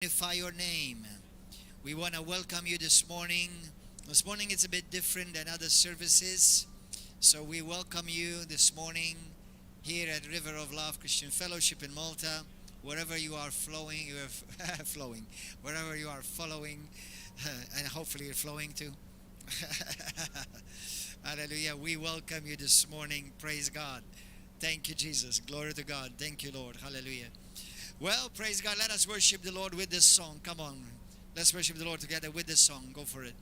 Magnify your name. We want to welcome you this morning. This morning it's a bit different than other services. So we welcome you this morning here at River of Love Christian Fellowship in Malta. Wherever you are flowing, you are flowing. Wherever you are following, and hopefully you're flowing too. Hallelujah. We welcome you this morning. Praise God. Thank you, Jesus. Glory to God. Thank you, Lord. Hallelujah. Well, praise God. Let us worship the Lord with this song. Come on. Let's worship the Lord together with this song. Go for it.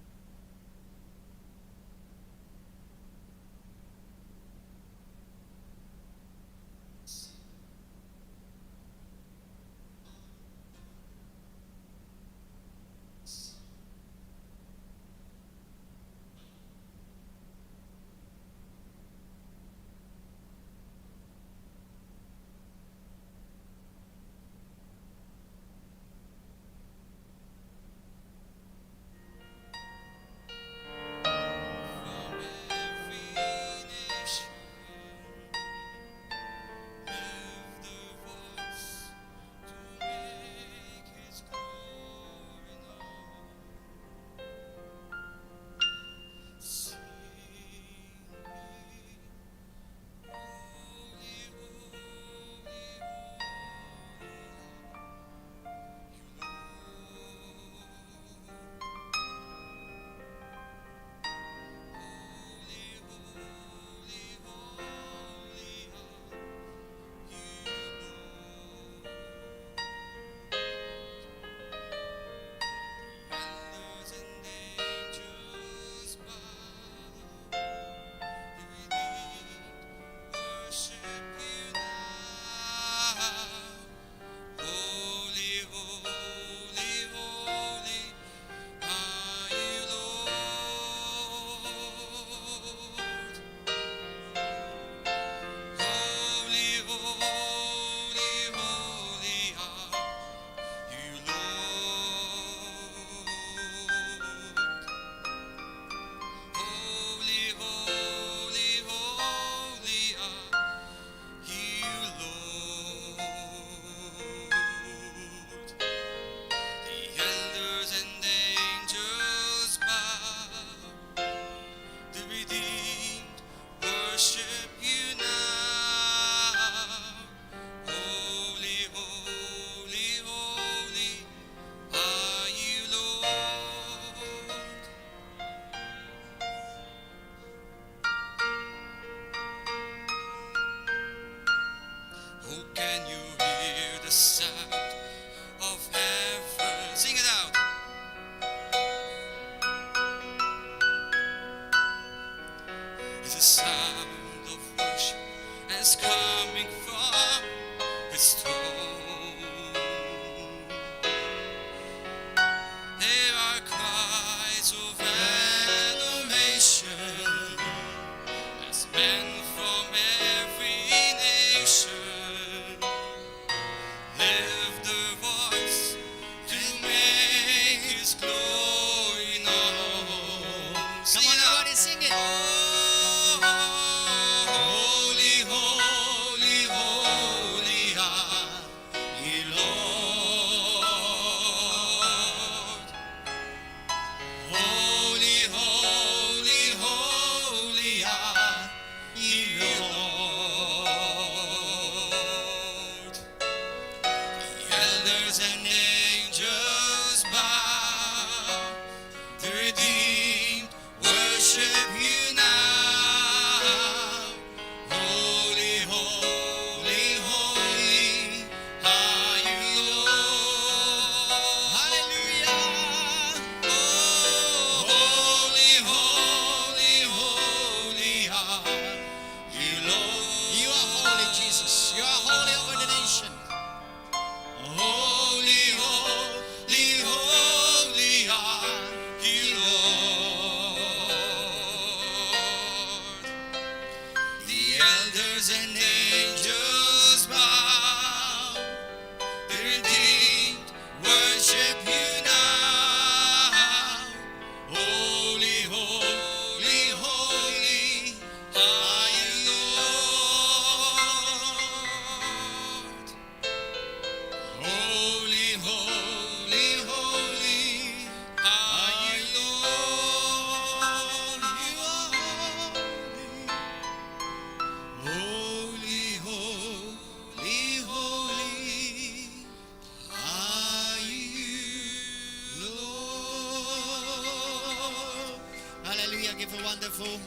give a wonderful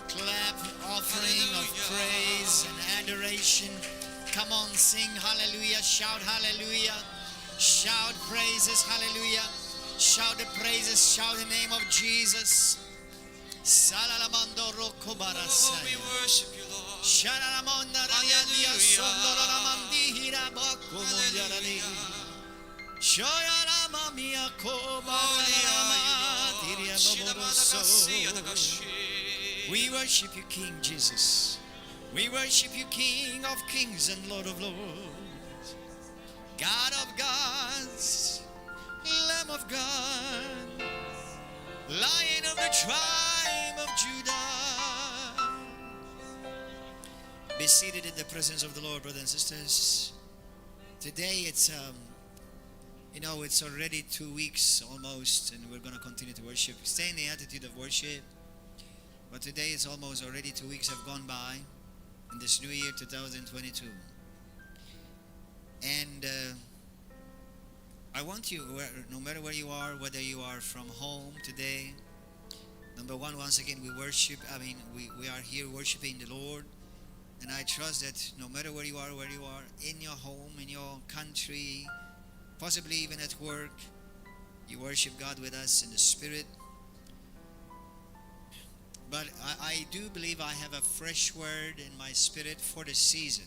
clap, offering of praise and adoration. Come on, sing hallelujah, shout hallelujah, shout praises, hallelujah, shout the praises, shout the name of Jesus. Salalamando rocco barasai. We worship you, Lord. Shalalamanda radia sondolaramandi hirabako munjarani. Shoyarama miyako barama diriaboboso. We worship you, King Jesus. We worship you, King of kings and Lord of lords. God of gods, Lamb of God, Lion of the tribe of Judah. Be seated in the presence of the Lord, brothers and sisters. Today it's it's already 2 weeks almost, and we're going to continue to worship. Stay in the attitude of worship. But today it's almost already 2 weeks have gone by in this new year 2022. And I want you, no matter where you are, whether you are from home today, number one, once again, we are here worshiping the Lord. And I trust that no matter where you are, in your home, in your country, possibly even at work, you worship God with us in the Spirit. But I do believe I have a fresh word in my spirit for the season.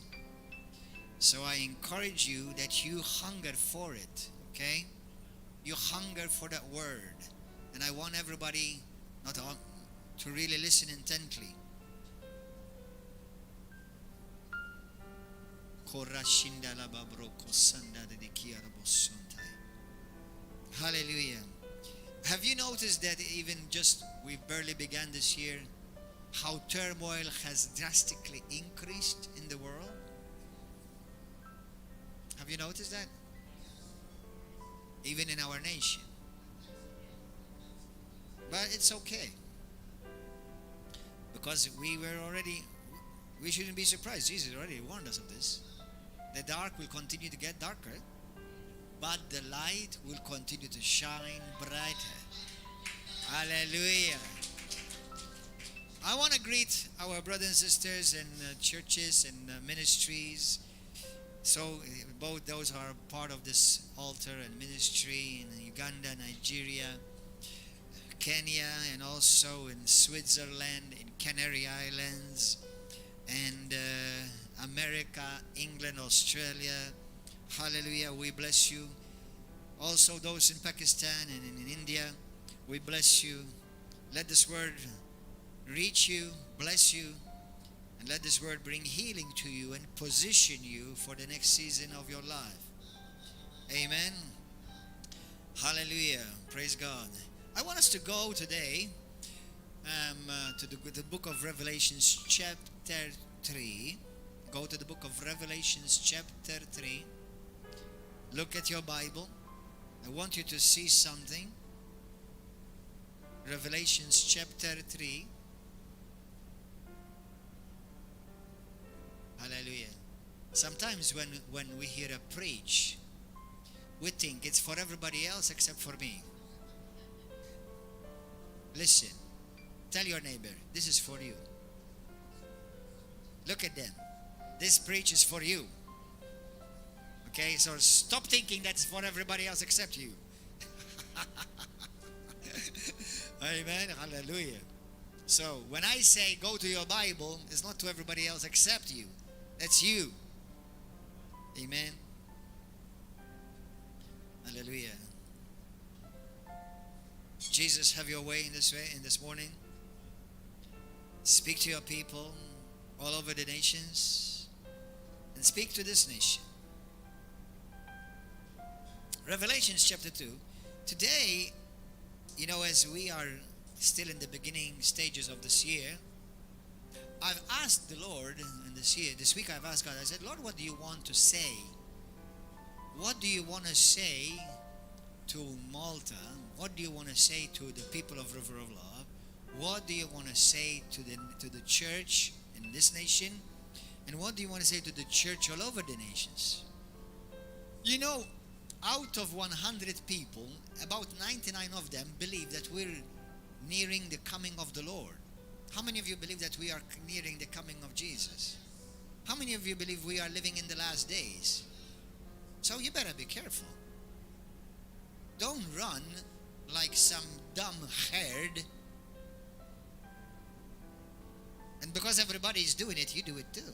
So I encourage you that you hunger for it, okay? You hunger for that word. And I want everybody to really listen intently. Hallelujah. Have you noticed that even we barely began this year, how turmoil has drastically increased in the world? Have you noticed that? Even in our nation. But it's okay. Because we shouldn't be surprised. Jesus already warned us of this. The dark will continue to get darker, but the light will continue to shine brighter. Hallelujah. I want to greet our brothers and sisters in churches and ministries. So both those are part of this altar and ministry in Uganda, Nigeria, Kenya, and also in Switzerland, in Canary Islands, and America, England, Australia. Hallelujah, we bless you. Also those in Pakistan and in India, we bless you. Let this word reach you, bless you, and let this word bring healing to you and position you for the next season of your life. Amen. Hallelujah. Praise God. I want us to go today to the book of Revelations chapter 3. Go to the book of Revelations chapter 3. Look at your Bible. I want you to see something. Revelations chapter 3. Hallelujah. Sometimes when we hear a preach, we think it's for everybody else except for me. Listen. Tell your neighbor, this is for you. Look at them. This preach is for you. Okay, so stop thinking that's for everybody else except you. Amen. Hallelujah. So when I say go to your Bible, it's not to everybody else except you. That's you. Amen. Hallelujah. Jesus, have your way in this morning. Speak to your people all over the nations, and speak to this nation. Revelations chapter 2. Today, as we are still in the beginning stages of this year, I've asked the Lord this week I've asked God, I said, Lord, what do you want to say? What do you want to say to Malta? What do you want to say to the people of River of Love? What do you want to say to the church in this nation? And what do you want to say to the church all over the nations? Out of 100 people, about 99 of them believe that we're nearing the coming of the Lord. How many of you believe that we are nearing the coming of Jesus? How many of you believe we are living in the last days? So you better be careful. Don't run like some dumb herd. And because everybody is doing it, you do it too.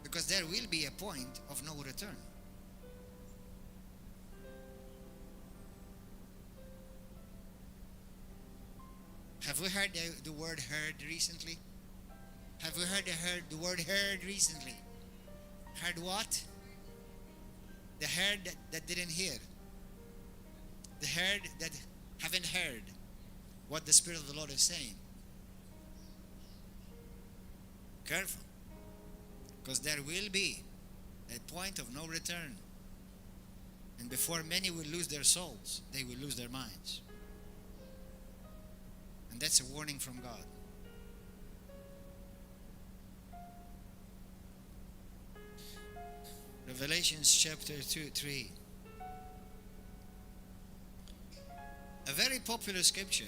Because there will be a point of no return. Have we heard the word heard recently? Have we heard the word heard recently? Heard what? The herd that didn't hear. The herd that haven't heard what the Spirit of the Lord is saying. Careful. Because there will be a point of no return. And before many will lose their souls, they will lose their minds. And that's a warning from God. Revelation chapter 3. A very popular scripture,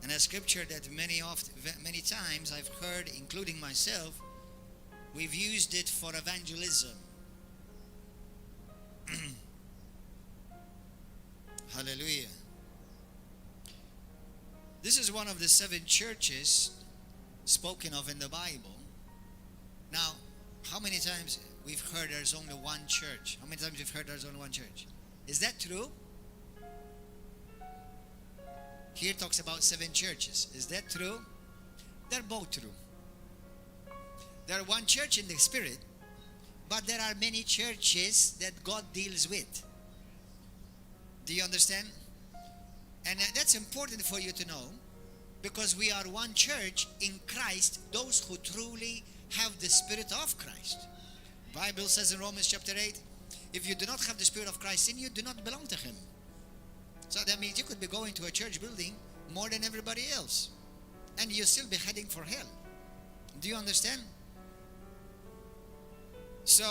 and a scripture that many times I've heard, including myself, we've used it for evangelism. Hallelujah. This is one of the 7 churches spoken of in the Bible. Now, how many times we've heard there's only one church? How many times we've heard there's only one church? Is that true? Here it talks about 7 churches. Is that true? They're both true. There are one church in the spirit, but there are many churches that God deals with. Do you understand? And that's important for you to know, because we are one church in Christ, those who truly have the Spirit of Christ. Bible says in Romans chapter 8, if you do not have the Spirit of Christ in you, do not belong to Him. So that means you could be going to a church building more than everybody else, and you'll still be heading for hell. Do you understand? So,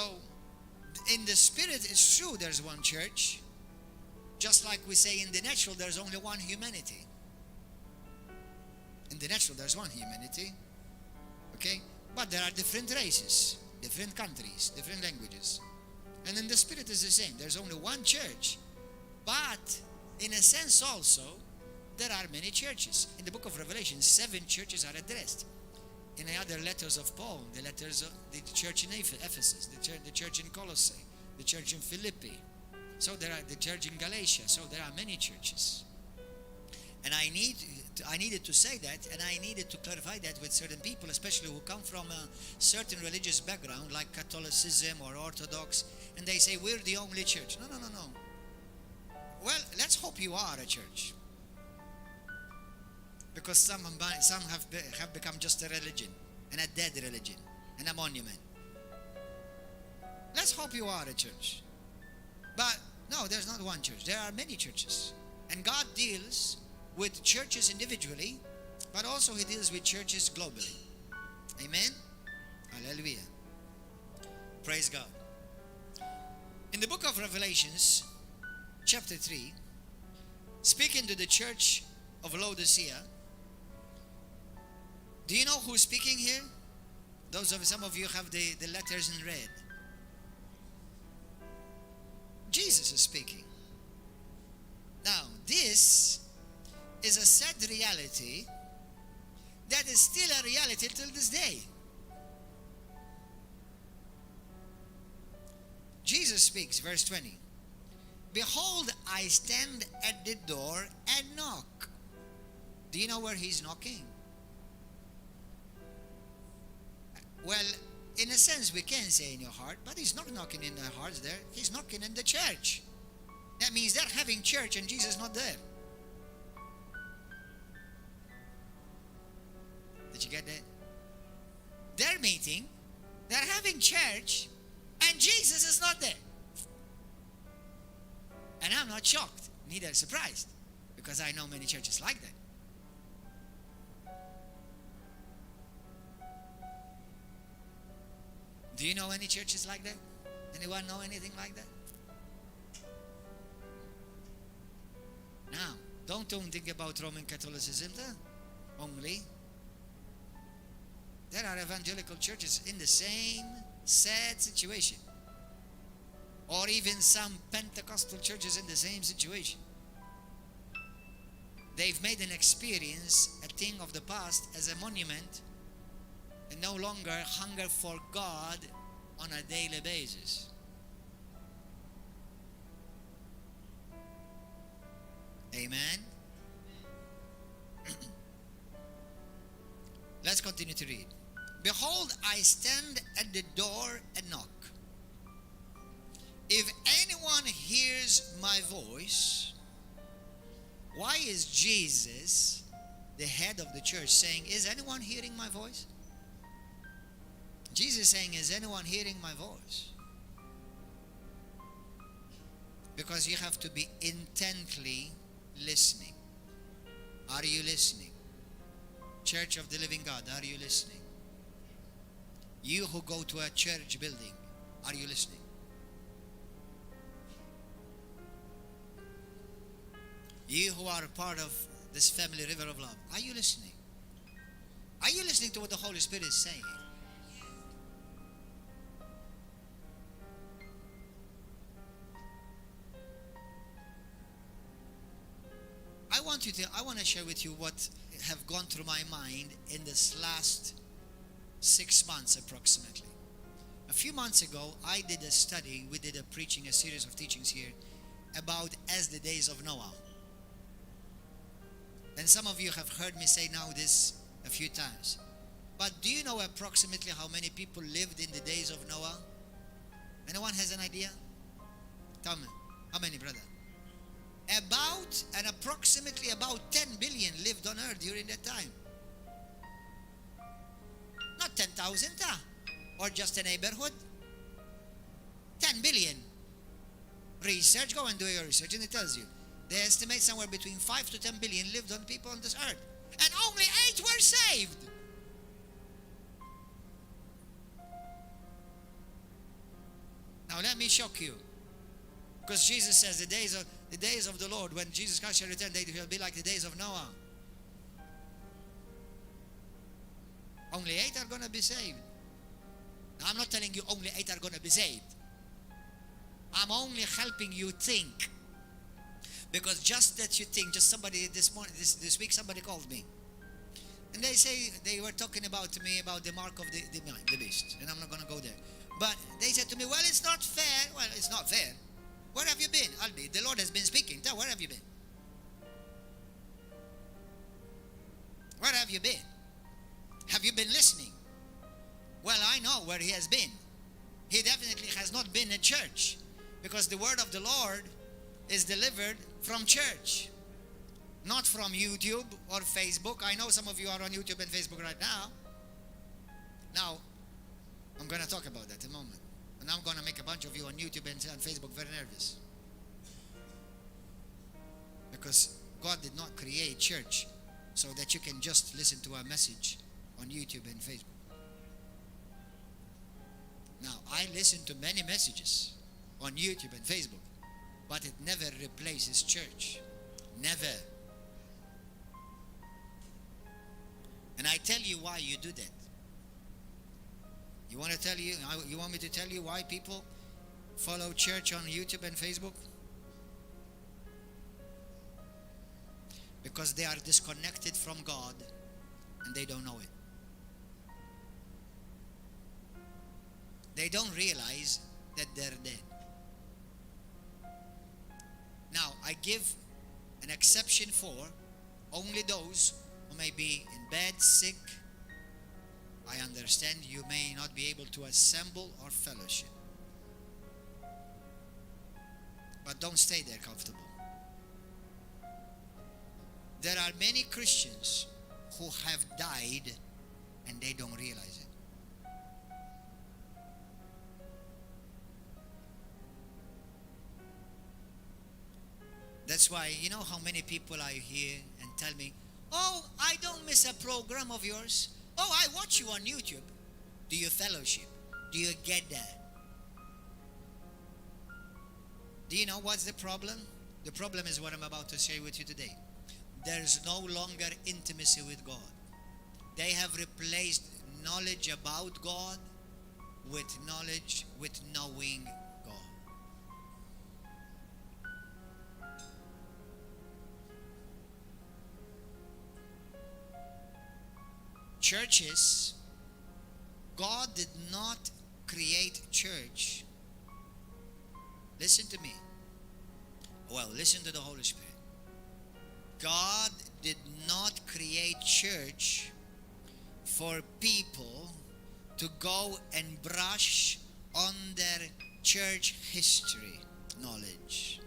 in the Spirit, it's true there's one church. Just like we say in the natural, there's only one humanity. In the natural, there's one humanity. Okay? But there are different races, different countries, different languages. And in the Spirit is the same. There's only one church. But, in a sense also, there are many churches. In the book of Revelation, 7 churches are addressed. In the other letters of Paul, the letters of the church in Ephesus, the church in Colossae, the church in Philippi. So there are the church in Galatia. So there are many churches. And I needed to say that, and I needed to clarify that with certain people, especially who come from a certain religious background, like Catholicism or Orthodox, and they say, we're the only church. No. Well, let's hope you are a church. Because some have become just a religion, and a dead religion, and a monument. Let's hope you are a church. But no, there's not one church. There are many churches. And God deals with churches individually, but also He deals with churches globally. Amen? Hallelujah. Praise God. In the book of Revelations, chapter 3, speaking to the church of Laodicea, do you know who's speaking here? Some of you have the letters in red. Jesus is speaking. Now, this is a sad reality that is still a reality till this day. Jesus speaks, verse 20. Behold, I stand at the door and knock. Do you know where He's knocking? Well, in a sense, we can say in your heart, but He's not knocking in their hearts there. He's knocking in the church. That means they're having church and Jesus is not there. Did you get that? They're meeting, they're having church, and Jesus is not there. And I'm not shocked, neither surprised, because I know many churches like that. Do you know any churches like that? Anyone know anything like that? Now, don't think about Roman Catholicism there only. There are evangelical churches in the same sad situation. Or even some Pentecostal churches in the same situation. They've made an experience, a thing of the past, as a monument, and no longer hunger for God on a daily basis. Amen. Let's continue to read. Behold, I stand at the door and knock. If anyone hears my voice, why is Jesus, the head of the church, saying, is anyone hearing my voice? Jesus is saying, is anyone hearing my voice? Because you have to be intently listening. Are you listening? Church of the Living God, are you listening? You who go to a church building, are you listening? You who are a part of this family, River of Love, are you listening? Are you listening to what the Holy Spirit is saying? I want to share with you what have gone through my mind in this last 6 months approximately. A few months ago, I did a study, we did a series of teachings here about as the days of Noah. And some of you have heard me say now this a few times. But do you know approximately how many people lived in the days of Noah? Anyone has an idea? Tell me, how many, brother? Approximately about 10 billion lived on earth during that time. Not 10,000, or just a neighborhood. 10 billion. Research, go and do your research and it tells you. They estimate somewhere between 5 to 10 billion lived on people on this earth. And only 8 were saved. Now let me shock you. Because Jesus says the days of the Lord, when Jesus Christ shall return, they will be like the days of Noah. Only 8 are going to be saved. Now, I'm not telling you only 8 are going to be saved. I'm only helping you think. Because just that you think, just somebody this week somebody called me. And they say, they were talking about me about the mark of the beast. And I'm not going to go there. But they said to me, well, it's not fair. Well, it's not fair. Where have you been? The Lord has been speaking. Where have you been? Where have you been? Have you been listening? Well, I know where he has been. He definitely has not been in church. Because the word of the Lord is delivered from church. Not from YouTube or Facebook. I know some of you are on YouTube and Facebook right now. Now, I'm going to talk about that in a moment. And I'm going to make a bunch of you on YouTube and on Facebook very nervous. Because God did not create church so that you can just listen to a message on YouTube and Facebook. Now, I listen to many messages on YouTube and Facebook, but it never replaces church. Never. And I tell you why you do that. You want me to tell you why people follow church on YouTube and Facebook? Because they are disconnected from God and they don't know it. They don't realize that they're dead. Now, I give an exception for only those who may be in bed, sick. I understand you may not be able to assemble or fellowship. But don't stay there comfortable. There are many Christians who have died and they don't realize it. That's why, you know how many people I hear and tell me, oh, I don't miss a program of yours. Oh, I watch you on YouTube. Do you fellowship? Do you get that? Do you know what's the problem? The problem is what I'm about to share with you today. there's no longer intimacy with God. They have replaced knowledge about God with knowledge, with knowing God. Churches, God did not create church. Listen to me. Well, listen to the Holy Spirit. God did not create church for people to go and brush on their church history knowledge.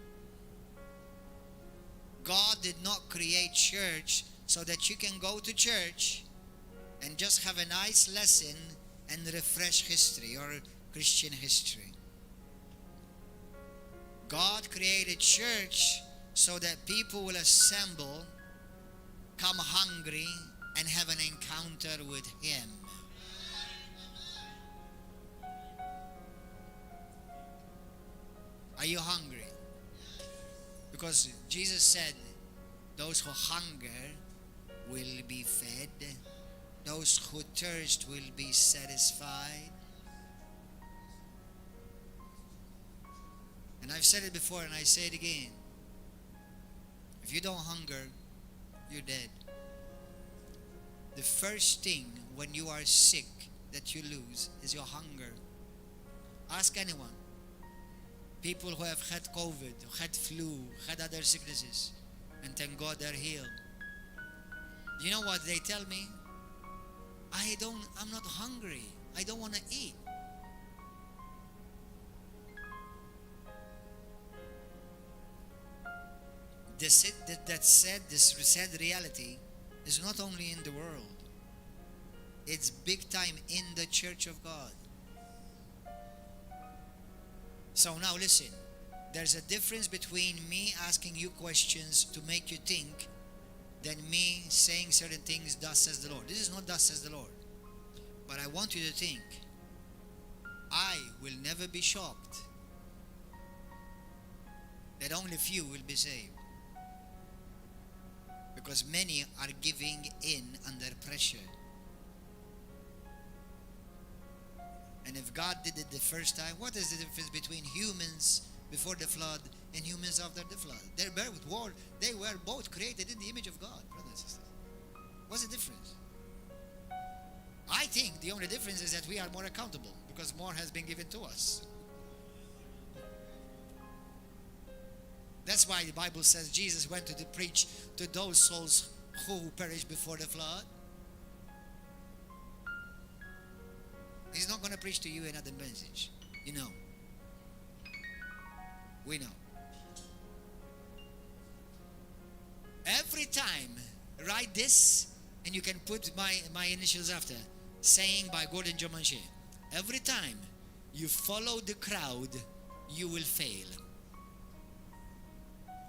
God did not create church so that you can go to church and just have a nice lesson and refresh history or Christian history. God created church so that people will assemble, come hungry, and have an encounter with Him. Are you hungry? Because Jesus said, those who hunger will be fed. Those who thirst will be satisfied. And I've said it before and I say it again. If you don't hunger, you're dead. The first thing when you are sick that you lose is your hunger. Ask anyone. People who have had COVID, had flu, had other sicknesses, and thank God they're healed. You know what they tell me? I'm not hungry. I don't want to eat. This sad reality is not only in the world. It's big time in the church of God. So now listen. There's a difference between me asking you questions to make you think than me saying certain things, thus says the Lord. This is not thus says the Lord. But I want you to think. I will never be shocked that only few will be saved. Because many are giving in under pressure. And if God did it the first time, what is the difference between humans before the flood and humans after the flood? They were both created in the image of God, brothers and sisters. What's the difference? I think the only difference is that we are more accountable because more has been given to us. That's why the Bible says Jesus went to preach to those souls who perished before the flood. He's not going to preach to you another message. You know. We know. Every time, write this, and you can put my initials after. Saying by Gordon John Manchè. Every time you follow the crowd, you will fail.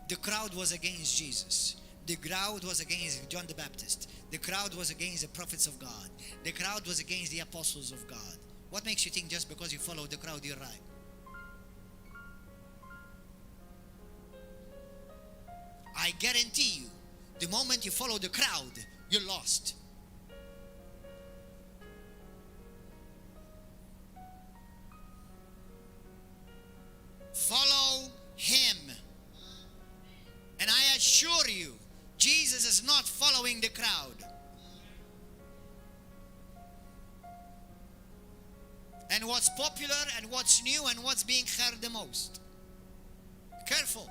The crowd was against Jesus. The crowd was against John the Baptist. The crowd was against the prophets of God. The crowd was against the apostles of God. What makes you think just because you follow the crowd, you're right? I guarantee you, the moment you follow the crowd, you're lost. Follow Him. And I assure you, Jesus is not following the crowd. And what's popular and what's new and what's being heard the most. Careful.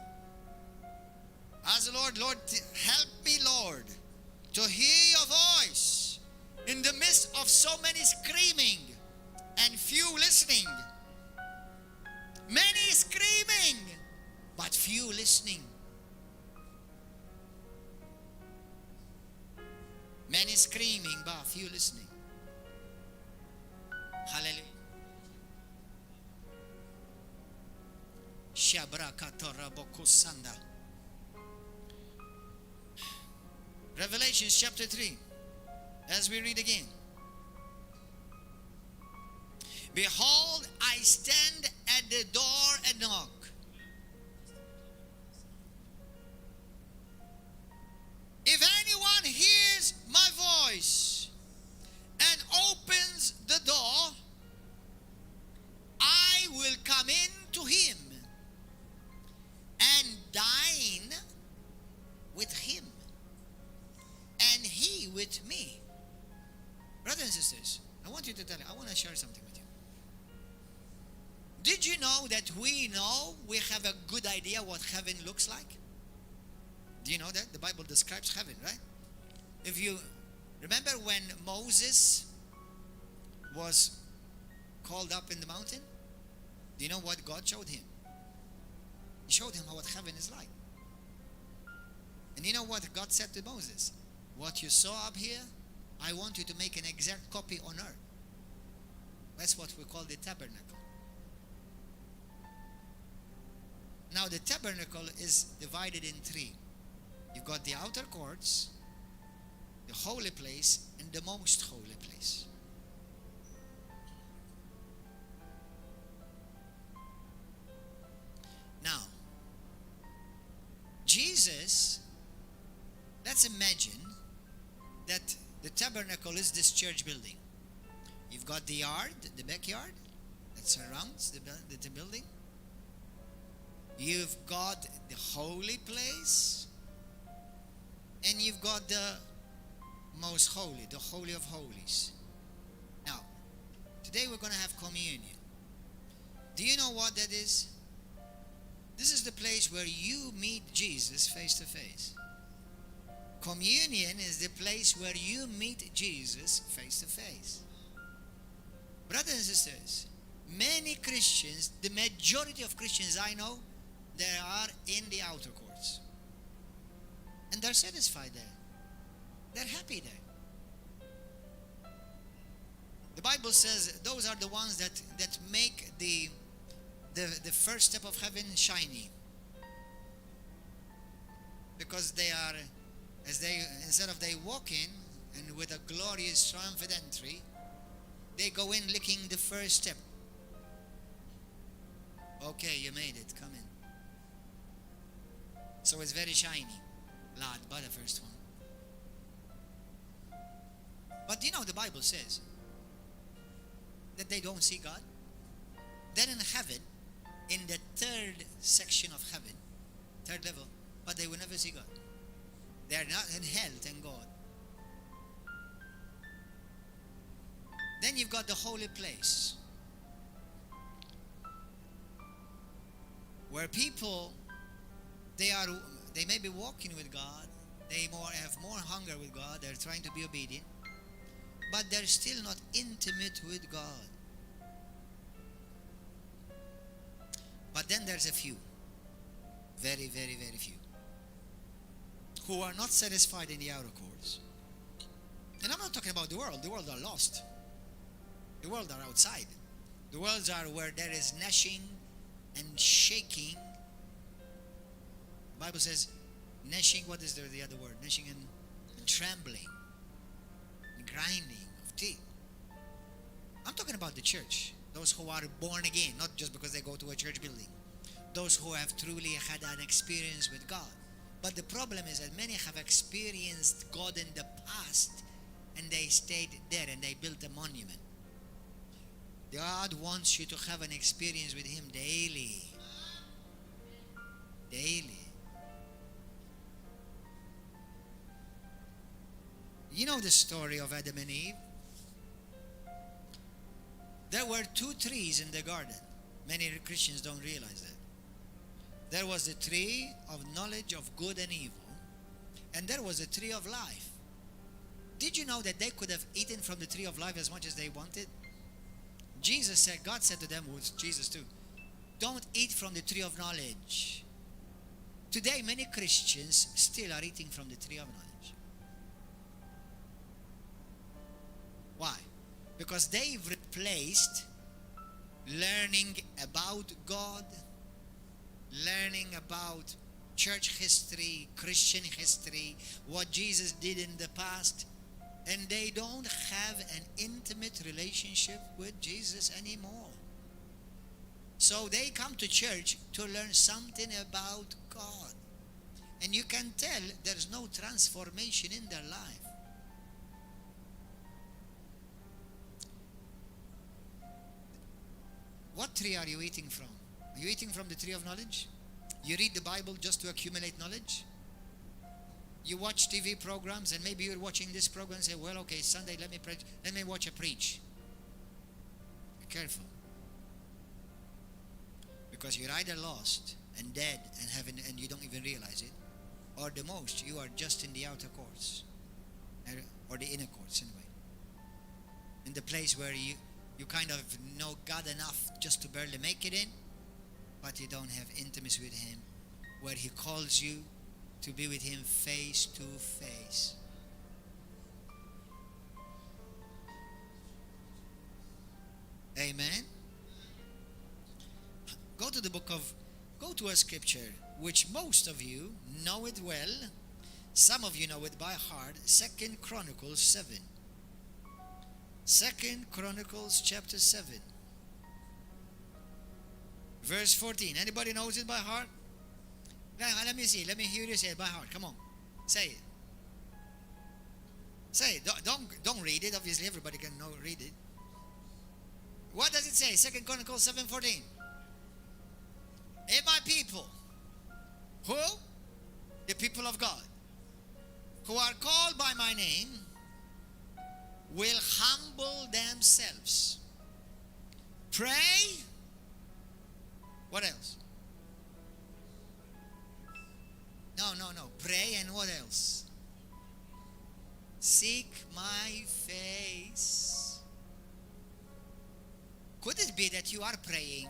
Ask the Lord, Lord, help me, Lord, to hear your voice in the midst of so many screaming and few listening. Many screaming, but few listening. Many screaming, but few listening. Hallelujah. Revelation chapter 3. As we read again. Behold, I stand at the door and knock. with him, and he with me. Brothers and sisters, I want to share something with you. Did you know that we have a good idea what heaven looks like? Do you know that? The Bible describes heaven, right? If you remember when Moses was called up in the mountain, do you know what God showed him? He showed him what heaven is like. And you know what God said to Moses? What you saw up here, I want you to make an exact copy on earth. That's what we call the tabernacle. Now the tabernacle is divided in three. You've got the outer courts, the holy place, and the most holy place. Now, Jesus, let's imagine that the tabernacle is this church building. You've got the yard, the backyard, that surrounds the building. You've got the holy place, and you've got the most holy, the Holy of Holies. Now, today we're going to have communion. Do you know what that is? This is the place where you meet Jesus face to face. Communion is the place where you meet Jesus face to face. Brothers and sisters, many Christians, the majority of Christians I know, they are in the outer courts. And they're satisfied there. They're happy there. The Bible says those are the ones that make the first step of heaven shiny. Because they are, instead of they walk in and with a glorious triumphant entry, they go in licking the first step. Okay, you made it, come in. So it's very shiny. Lad, but the first one. But you know the Bible says that they don't see God. They're in heaven, in the third section of heaven, third level, but they will never see God. They are not in hell, thank God. Then you've got the holy place, where people, they may be walking with God, they have more hunger with God, they're trying to be obedient, but they're still not intimate with God. But then there's a few, very, very, very few, who are not satisfied in the outer courts. And I'm not talking about the world. The world are lost. The world are outside. The worlds are where there is gnashing and shaking. The Bible says gnashing, what is the other word? Gnashing and trembling and grinding of teeth. I'm talking about the church. Those who are born again, not just because they go to a church building. Those who have truly had an experience with God. But the problem is that many have experienced God in the past and they stayed there and they built a monument. God wants you to have an experience with Him daily. Daily. You know the story of Adam and Eve? There were two trees in the garden. Many Christians don't realize that. There was the tree of knowledge of good and evil, and there was the tree of life. Did you know that they could have eaten from the tree of life as much as they wanted? Jesus said, God said to them, was Jesus too, don't eat from the tree of knowledge. Today, many Christians still are eating from the tree of knowledge. Why? Because they've replaced learning about God, learning about church history, Christian history, what Jesus did in the past, and they don't have an intimate relationship with Jesus anymore. So they come to church to learn something about God. And you can tell there's no transformation in their life. What tree are you eating from? Are you eating from the tree of knowledge? You read the Bible just to accumulate knowledge? You watch TV programs, and maybe you're watching this program and say, well, okay, Sunday, let me watch a preach. Be careful. Because you're either lost and dead and and you don't even realize it, or the most, you are just in the outer courts, or the inner courts anyway. In the place where you kind of know God enough just to barely make it in, but you don't have intimacy with Him, where He calls you to be with Him face to face. Amen. Go to a scripture which most of you know it well. Some of you know it by heart. 2 Chronicles 7. 2 Chronicles chapter 7. Verse 14. Anybody knows it by heart? Let me see. Let me hear you say it by heart. Come on. Say it. Say it. Don't read it. Obviously, everybody can read it. What does it say? 2 Chronicles 7:14. If my people, who? The people of God, who are called by my name, will humble themselves, pray. What else? No. Pray and what else? Seek my face. Could it be that you are praying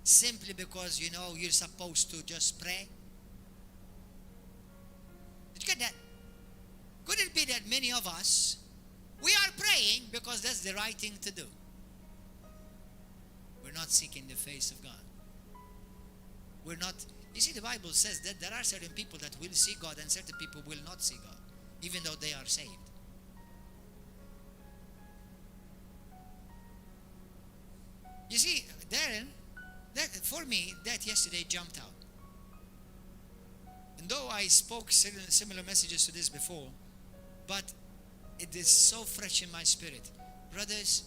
simply because you know you're supposed to just pray? Did you get that? Could it be that many of us, we are praying because that's the right thing to do? We're not seeking the face of God. We're not. You see, the Bible says that there are certain people that will see God and certain people will not see God, even though they are saved. You see, Darren, for me, that yesterday jumped out. And though I spoke similar messages to this before, but it is so fresh in my spirit. Brothers,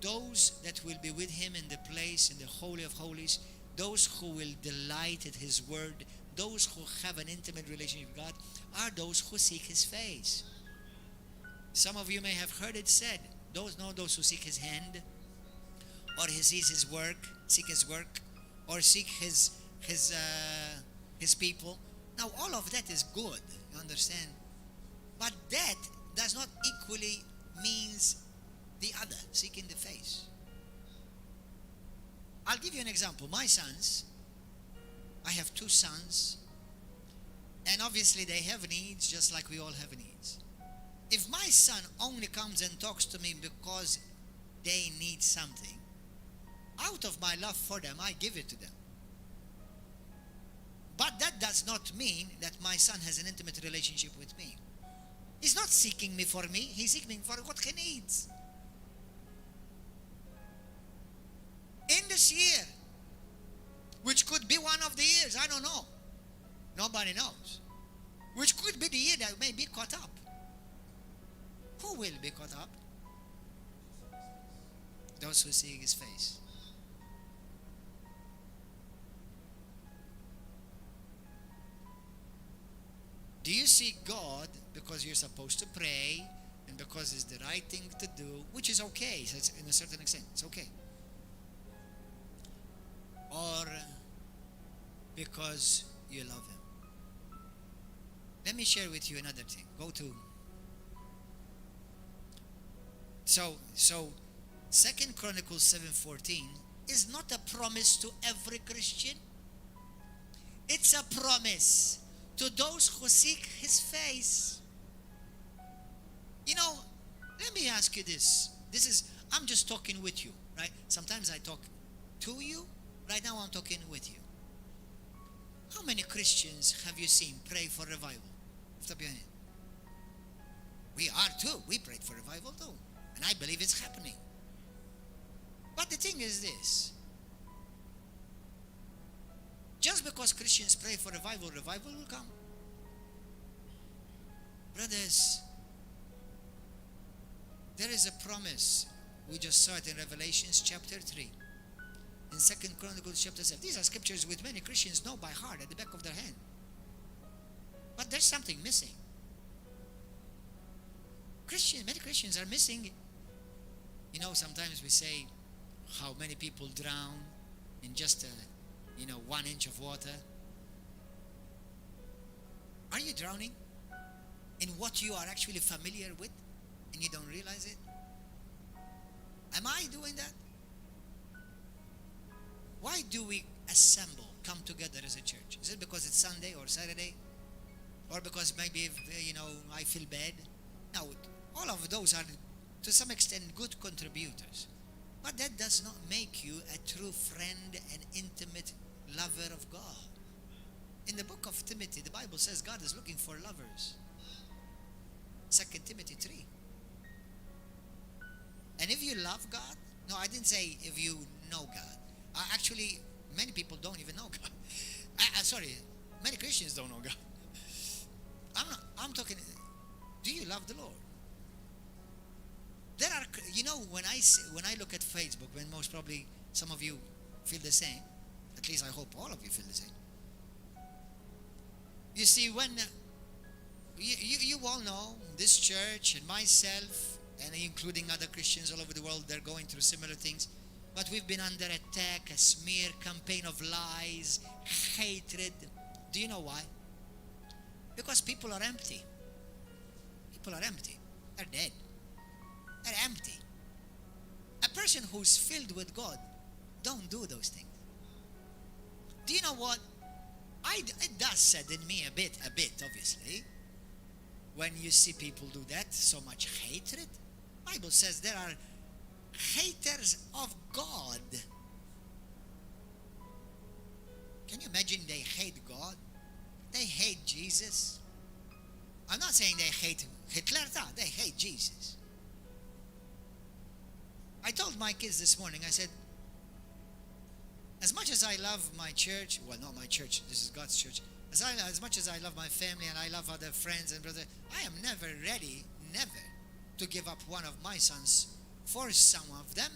those that will be with Him in the place, in the Holy of Holies, those who will delight in His Word, those who have an intimate relationship with God, are those who seek His face. Some of you may have heard it said, those who seek His hand, or seek His work, or seek His people. Now, all of that is good, you understand? But that does not equally means the other, seeking the face. I'll give you an example. My sons, I have 2 sons, and obviously they have needs just like we all have needs. If my son only comes and talks to me because they need something, out of my love for them, I give it to them. But that does not mean that my son has an intimate relationship with me. He's not seeking me for me. He's seeking for what he needs. In this year, which could be one of the years, I don't know. Nobody knows. Which could be the year that may be caught up. Who will be caught up? Those who seek His face. Do you seek God because you're supposed to pray and because it's the right thing to do, which is okay, so it's in a certain extent, it's okay? Or because you love Him? Let me share with you another thing. Go to So 2 Chronicles 7:14 is not a promise to every Christian. It's a promise to those who seek His face. You know, let me ask you this. I'm just talking with you, right? Sometimes I talk to you. Right now I'm talking with you. How many Christians have you seen pray for revival? Lift up your hand. We are too. We prayed for revival too. And I believe it's happening. But the thing is this. Just because Christians pray for revival, revival will come. Brothers, there is a promise. We just saw it in Revelations chapter 3. In 2 Chronicles chapter 7. These are scriptures which many Christians know by heart at the back of their hand. But there's something missing. Many Christians are missing. You know, sometimes we say how many people drown in just 1 inch of water. Are you drowning in what you are actually familiar with and you don't realize it? Am I doing that? Why do we come together as a church? Is it because it's Sunday or Saturday? Or because maybe, I feel bad? No, all of those are to some extent good contributors. But that does not make you a true friend and intimate lover of God. In the book of Timothy, the Bible says God is looking for lovers. 2 Timothy 3. And if you love God, no, I didn't say if you know God. Actually, many people don't even know God. Many Christians don't know God. I'm talking, do you love the Lord? There are, when I look at Facebook, when most probably some of you feel the same, at least I hope all of you feel the same. You see, when you all know this church and myself, and including other Christians all over the world, they're going through similar things. But we've been under attack, a smear campaign of lies, hatred. Do you know why? Because people are empty. People are empty. They're dead. They're empty. A person who's filled with God don't do those things. Do you know what? It does sadden me a bit, obviously, when you see people do that, so much hatred. Bible says there are haters of God. Can you imagine they hate God? They hate Jesus. I'm not saying they hate Hitler, they hate Jesus. I told my kids this morning, I said, as much as I love my church, well, not my church, this is God's church, as much as I love my family and I love other friends and brothers, I am never ready, never, to give up one of my sons for some of them,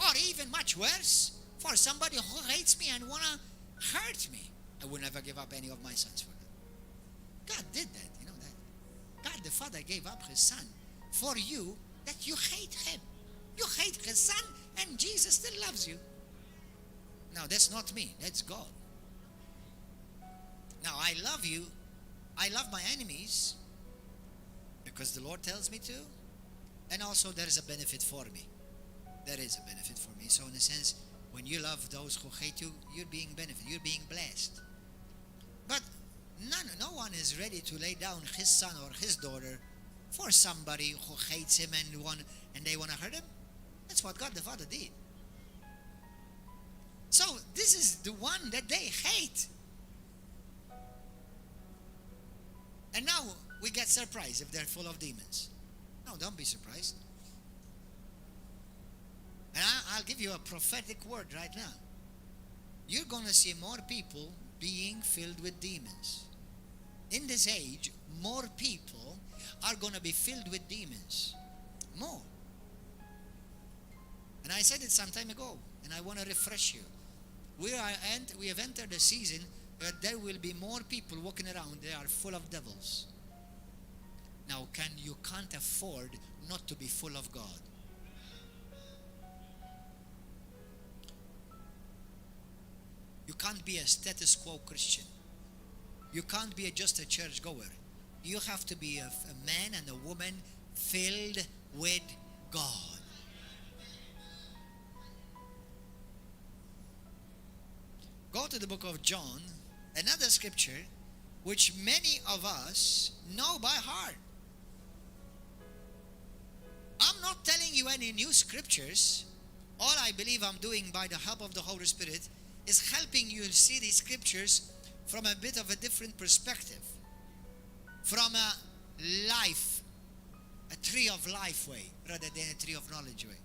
or even much worse, for somebody who hates me and want to hurt me. I will never give up any of my sons for them. God did that, you know that. God the Father gave up his son for you, that you hate him. You hate his son, and Jesus still loves you. Now, that's not me, that's God. Now, I love you. I love my enemies because the Lord tells me to. And also, there is a benefit for me. There is a benefit for me. So, in a sense, when you love those who hate you, you're being benefited. You're being blessed. But no one is ready to lay down his son or his daughter for somebody who hates him and they want to hurt him. That's what God the Father did. So this is the one that they hate. And now we get surprised if they're full of demons. No, don't be surprised. And I'll give you a prophetic word right now. You're going to see more people being filled with demons. In this age, more people are going to be filled with demons. More. And I said it some time ago, and I want to refresh you. We have entered a season where there will be more people walking around. They are full of devils. Now, you can't afford not to be full of God. You can't be a status quo Christian. You can't be just a church goer. You have to be a man and a woman filled with God. Go to the book of John, another scripture which many of us know by heart. I'm not telling you any new scriptures. All I believe I'm doing by the help of the Holy Spirit is helping you see these scriptures from a bit of a different perspective. From a tree of life way, rather than a tree of knowledge way.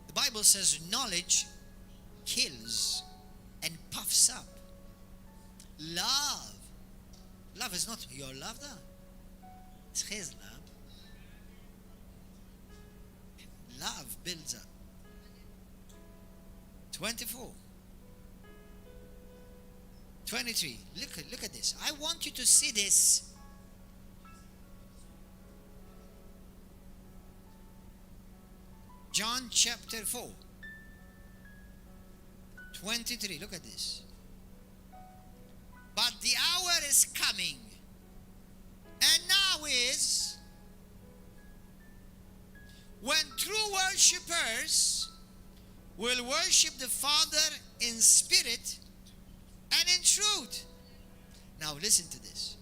The Bible says knowledge kills and puffs up. Love is not your love, though. It's his love. Love builds up. 24. 23. Look at this. I want you to see this. John chapter 4. 23. Look at this. But the hour is coming, and now is, when true worshippers will worship the Father in spirit and in truth. Now listen to this.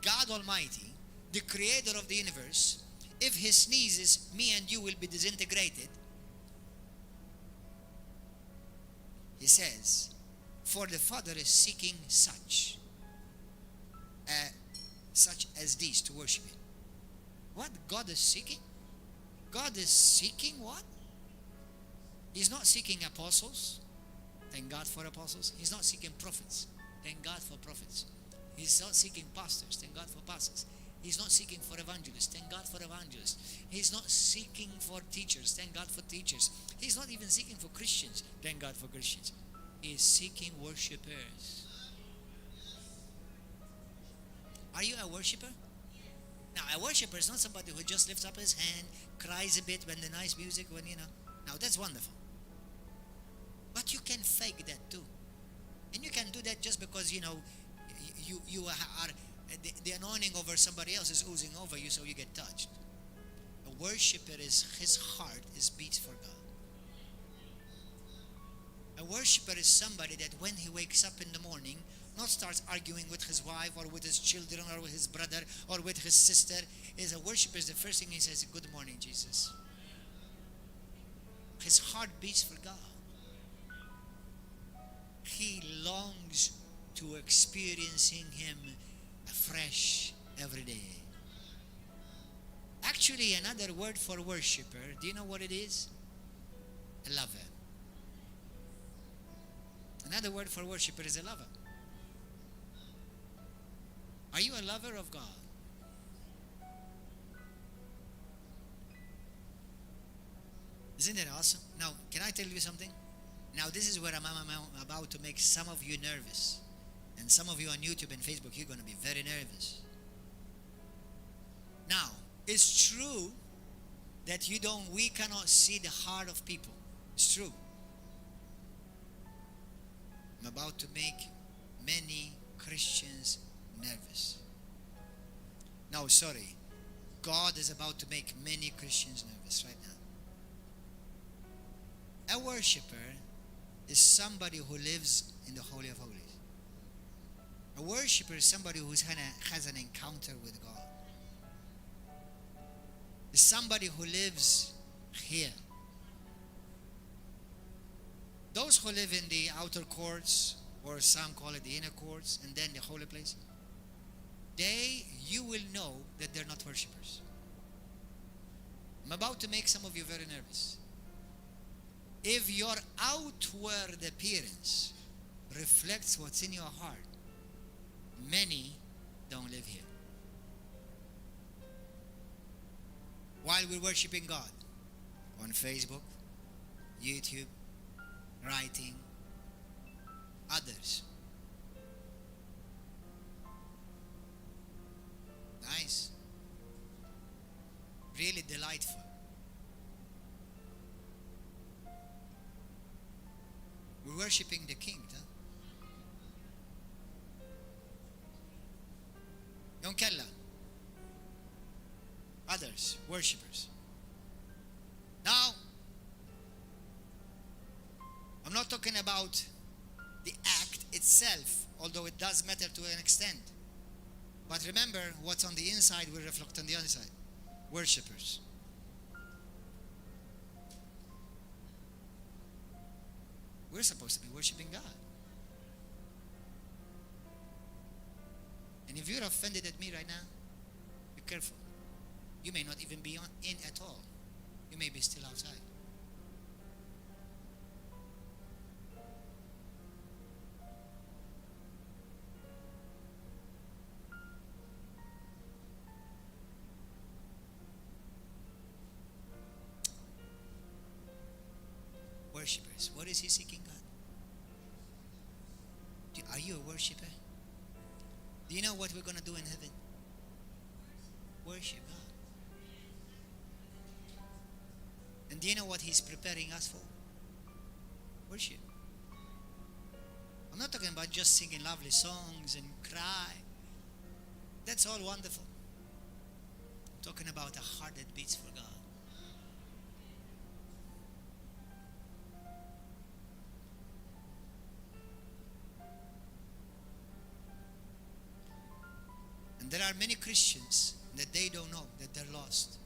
God Almighty, the creator of the universe, if he sneezes, me and you will be disintegrated. He says, for the Father is seeking such as these to worship him. What God is seeking? God is seeking what? He's not seeking apostles. Thank God for apostles. He's not seeking prophets. Thank God for prophets. He's not seeking pastors. Thank God for pastors. He's not seeking for evangelists. Thank God for evangelists. He's not seeking for teachers. Thank God for teachers. He's not even seeking for Christians. Thank God for Christians. He is seeking worshippers. Are you a worshipper? Now, a worshipper is not somebody who just lifts up his hand, cries a bit when the nice music, when Now, that's wonderful. But you can fake that too. And you can do that just because, you are, the anointing over somebody else is oozing over you, so you get touched. A worshipper his heart is beats for God. A worshipper is somebody that when he wakes up in the morning, not starts arguing with his wife or with his children or with his brother or with his sister. Is a worshipper is the first thing he says, good morning, Jesus. His heart beats for God. He longs to experiencing him afresh every day. Actually, another word for worshipper, do you know what it is? A lover. Another word for worshipper is a lover. Are you a lover of God? Isn't it awesome? Now, can I tell you something? Now, this is where I'm about to make some of you nervous. And some of you on YouTube and Facebook, you're going to be very nervous. Now, it's true that we cannot see the heart of people. It's true. I'm about to make many Christians nervous. No, sorry. God is about to make many Christians nervous right now. A worshipper is somebody who lives in the Holy of Holies. A worshipper is somebody who has an encounter with God. It's somebody who lives here. Those who live in the outer courts, or some call it the inner courts, and then the holy place, you will know that they're not worshippers. I'm about to make some of you very nervous. If your outward appearance reflects what's in your heart, many don't live here. While we're worshiping God on Facebook, YouTube, writing, others. Nice. Really delightful. We're worshiping the King. Yon kella. Others, worshippers. Now, I'm not talking about the act itself, although it does matter to an extent. But remember, what's on the inside will reflect on the outside. Worshippers. We're supposed to be worshiping God. And if you're offended at me right now, be careful. You may not even be in at all. You may be still outside. Worshippers. What is he seeking, God? Are you a worshiper? Do you know what we're going to do in heaven? Worship God. And do you know what He's preparing us for? Worship. I'm not talking about just singing lovely songs and cry. That's all wonderful. I'm talking about a heart that beats for God. And there are many Christians that they don't know that they're lost.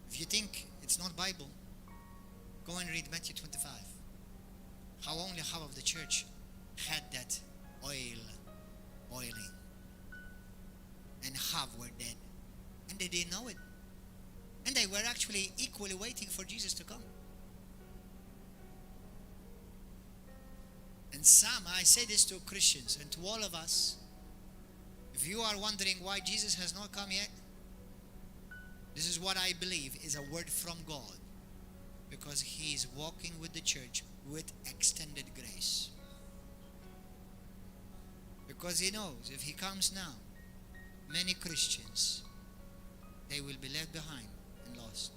If you think it's not Bible, go and read Matthew 25. How only half of the church had that oil boiling, and half were dead, and they didn't know it, and they were actually equally waiting for Jesus to come. And some, I say this to Christians and to all of us, if you are wondering why Jesus has not come yet, this is what I believe is a word from God, because He is walking with the church with extended grace. Because He knows if He comes now, many Christians, they will be left behind and lost.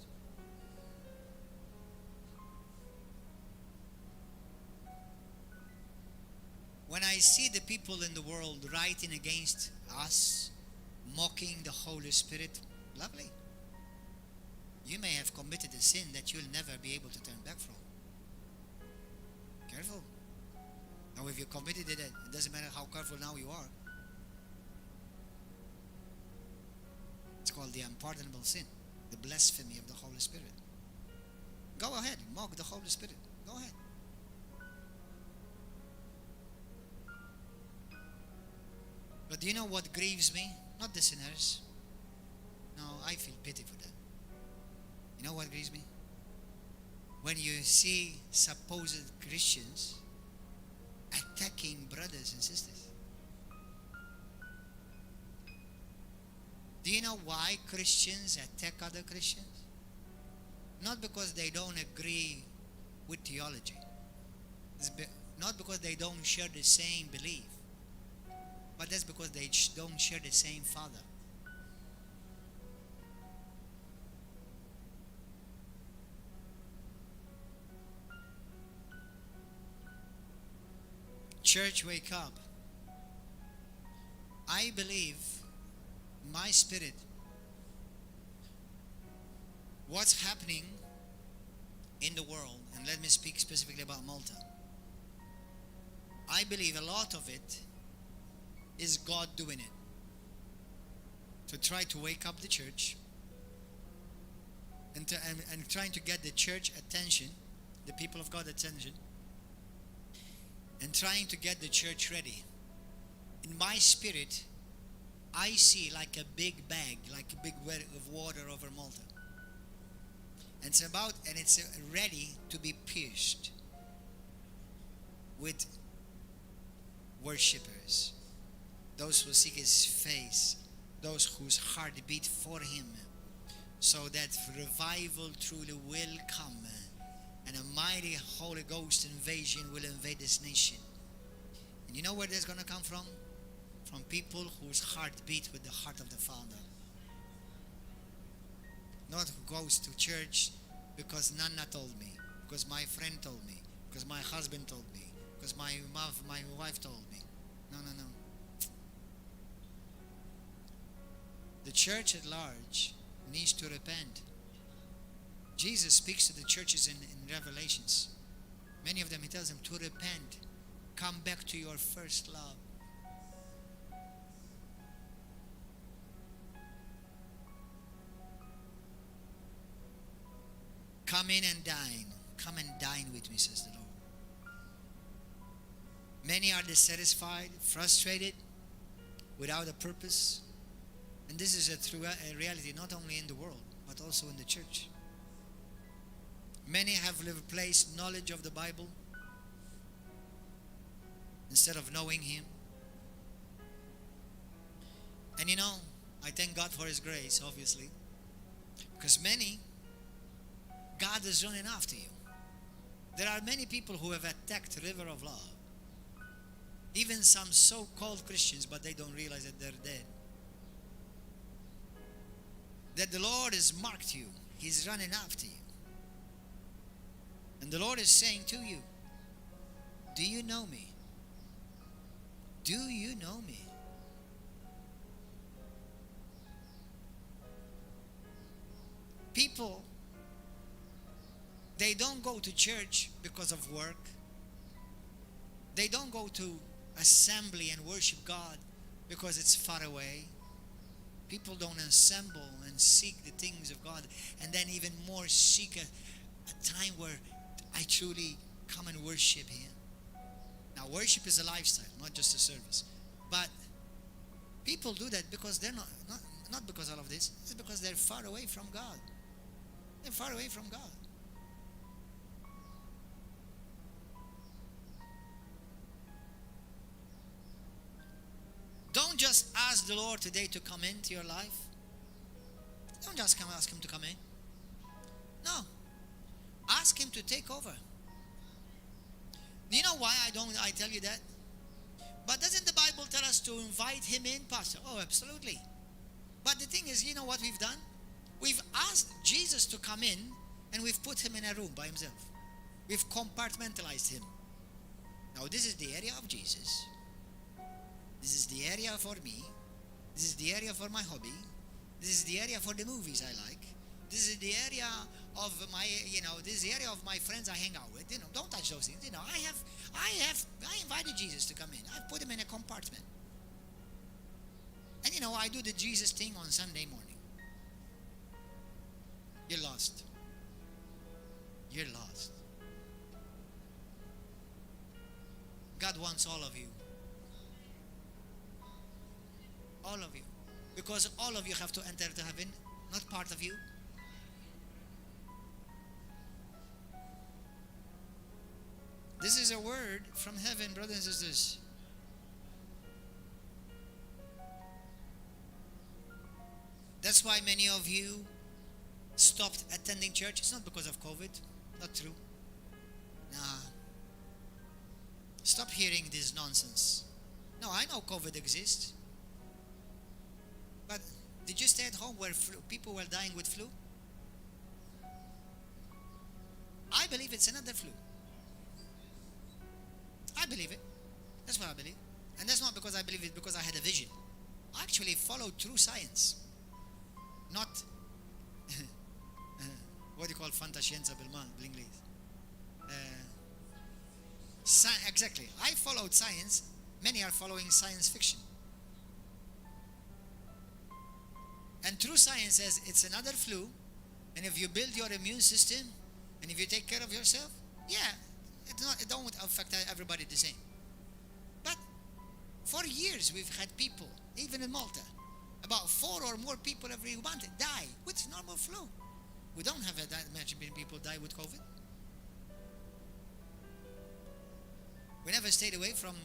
When I see the people in the world writing against us, mocking the Holy Spirit, lovely. You may have committed a sin that you'll never be able to turn back from. Careful. Now if you committed it, it doesn't matter how careful now you are. It's called the unpardonable sin, the blasphemy of the Holy Spirit. Go ahead, mock the Holy Spirit. Go ahead. But do you know what grieves me? Not the sinners. No, I feel pity for them. You know what grieves me? When you see supposed Christians attacking brothers and sisters. Do you know why Christians attack other Christians? Not because they don't agree with theology. Not because they don't share the same belief. But that's because they don't share the same Father. Church, wake up. I believe, my spirit, what's happening in the world, and let me speak specifically about Malta. I believe a lot of it is God doing it to try to wake up the church and trying to get the church attention, the people of God attention, and trying to get the church ready. In my spirit, I see like a big bag, like a big well of water over Malta. And it's ready to be pierced with worshippers, those who seek His face, those whose heart beat for Him, so that revival truly will come and a mighty Holy Ghost invasion will invade this nation. And you know where that's going to come from? From people whose heart beat with the heart of the Father. Not who goes to church because Nana told me, because my friend told me, because my husband told me, because my wife told me. No. The church at large needs to repent. Jesus speaks to the churches in Revelations. Many of them, He tells them to repent. Come back to your first love. Come in and dine. Come and dine with me, says the Lord. Many are dissatisfied, frustrated, without a purpose. And this is a reality not only in the world, but also in the church. Many have replaced knowledge of the Bible instead of knowing Him. And I thank God for His grace, obviously, because many, God is running after you. There are many people who have attacked River of Love. Even some so-called Christians, but they don't realize that they're dead. That the Lord has marked you. He's running after you. And the Lord is saying to you, do you know me? Do you know me? People, they don't go to church because of work. They don't go to assembly and worship God because it's far away. People don't assemble and seek the things of God, and then even more seek a time where I truly come and worship Him. Now, worship is a lifestyle, not just a service. But people do that because they're not because of all of this. It's because they're far away from God. They're far away from God. Don't just ask the Lord today to come into your life. Don't just ask Him to come in. No. Ask Him to take over. Do you know why I tell you that? But doesn't the Bible tell us to invite Him in, Pastor? Oh, absolutely. But the thing is, you know what we've done? We've asked Jesus to come in, and we've put Him in a room by Himself. We've compartmentalized Him. Now, this is the area of Jesus. This is the area for me. This is the area for my hobby. This is the area for the movies I like. This is the area of my, this is the area of my friends I hang out with. Don't touch those things. I invited Jesus to come in. I put Him in a compartment. And I do the Jesus thing on Sunday morning. You're lost. You're lost. God wants all of you. All of you. Because all of you have to enter to heaven, not part of you. This is a word from heaven, brothers and sisters. That's why many of you stopped attending church. It's not because of COVID. Not true. Nah. Stop hearing this nonsense. No, I know COVID exists. But did you stay at home where people were dying with flu? I believe it's another flu. I believe it. That's what I believe. And that's not because I believe it, because I had a vision. I actually followed true science. Not what do you call fantascienza bil-Ingliż. Exactly. I followed science. Many are following science fiction. And true science says it's another flu, and if you build your immune system, and if you take care of yourself, it don't affect everybody the same. But for years we've had people, even in Malta, about 4 or more people every month die with normal flu. We don't have that much people die with COVID. We never stayed away from